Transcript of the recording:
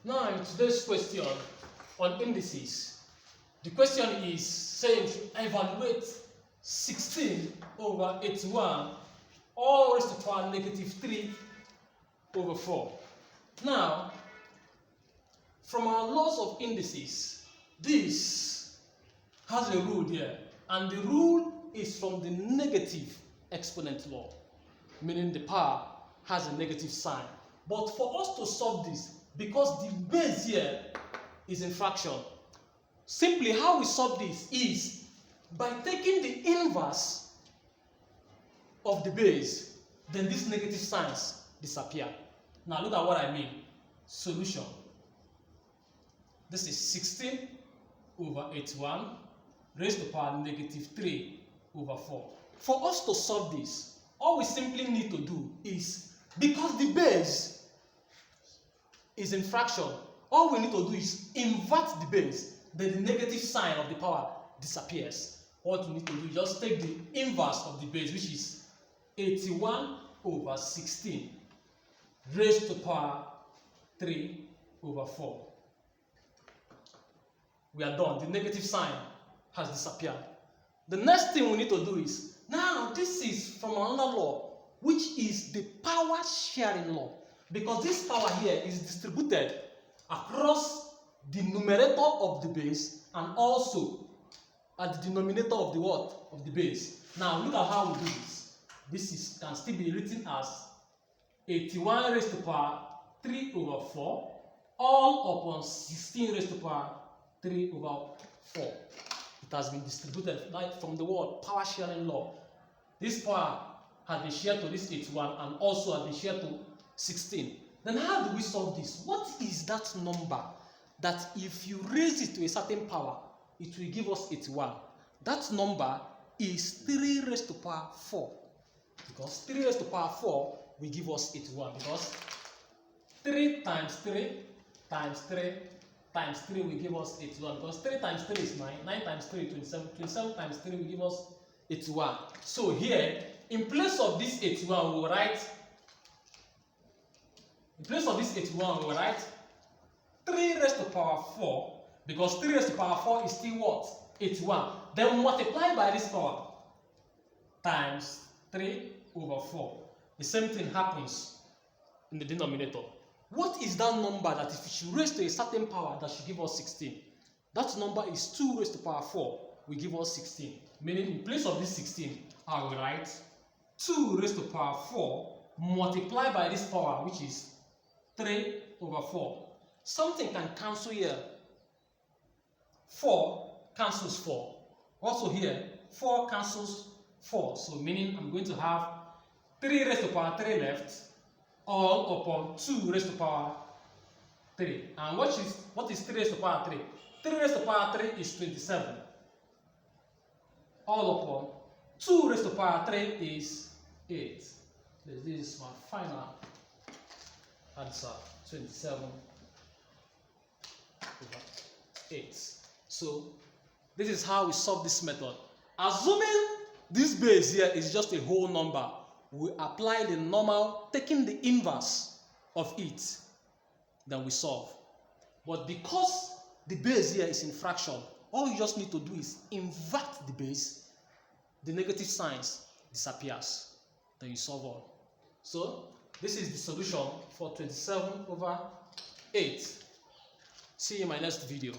Now, in today's question on indices, the question is saying to evaluate 16 over 81 all raised to the power negative 3 over 4. Now, from our laws of indices, this has a rule here, and the rule is from the negative exponent law, meaning the power has a negative sign. But for us to solve this, because the base here is in fraction, simply how we solve this is by taking the inverse of the base, then these negative signs disappear. Now look at what I mean. Solution. This is 16 over 81 raised to the power negative 3 over 4. For us to solve this, all we simply need to do is, because the base is in fraction, all we need to do is invert the base, then the negative sign of the power disappears. What we need to do is just take the inverse of the base, which is 81 over 16 raised to the power 3 over 4. We are done. The negative sign has disappeared. The next thing we need to do is, now this is from another law, which is the power sharing law. Because this power here is distributed across the numerator of the base and also at the denominator of the what? Of the base. Now look at how we do this. This can still be written as 81 raised to the power 3 over 4 all upon 16 raised to the power 3 over 4. It has been distributed like from the word power sharing law. This power has been shared to this 81 and also has been shared to 16. Then how do we solve this? What is that number that if you raise it to a certain power, it will give us 81? That number is 3 raised to the power 4. Because 3 raised to the power 4 will give us 81. Because 3 times 3 times 3 times 3 will give us 81. Because 3 times 3 is 9. 9 times 3 is 27. 27 times 3 will give us 81. So here, in place of this 81, we will write 3 raised to the power 4, because 3 raised to the power 4 is still what? 81. Then multiply by this power times 3 over 4. The same thing happens in the denominator. What is that number that if you should raise to a certain power that should give us 16? That number is 2 raised to the power 4 will give us 16. Meaning in place of this 16, I will write 2 raised to the power 4 multiplied by this power, which is 3 over 4. Something can cancel here. 4 cancels 4. Also here, 4 cancels 4. So meaning I'm going to have 3 raised to the power 3 left, all upon 2 raised to the power 3. And what is 3 raised to the power 3? 3 raised to the power 3 is 27. All upon 2 raised to the power 3 is 8. This is my final answer, 27 over 8. So this is how we solve this method. Assuming this base here is just a whole number, we apply the normal, taking the inverse of it, then we solve. But because the base here is in fraction, all you just need to do is invert the base, the negative signs disappears, then you solve all. So this is the solution for 27 over 8. See you in my next video.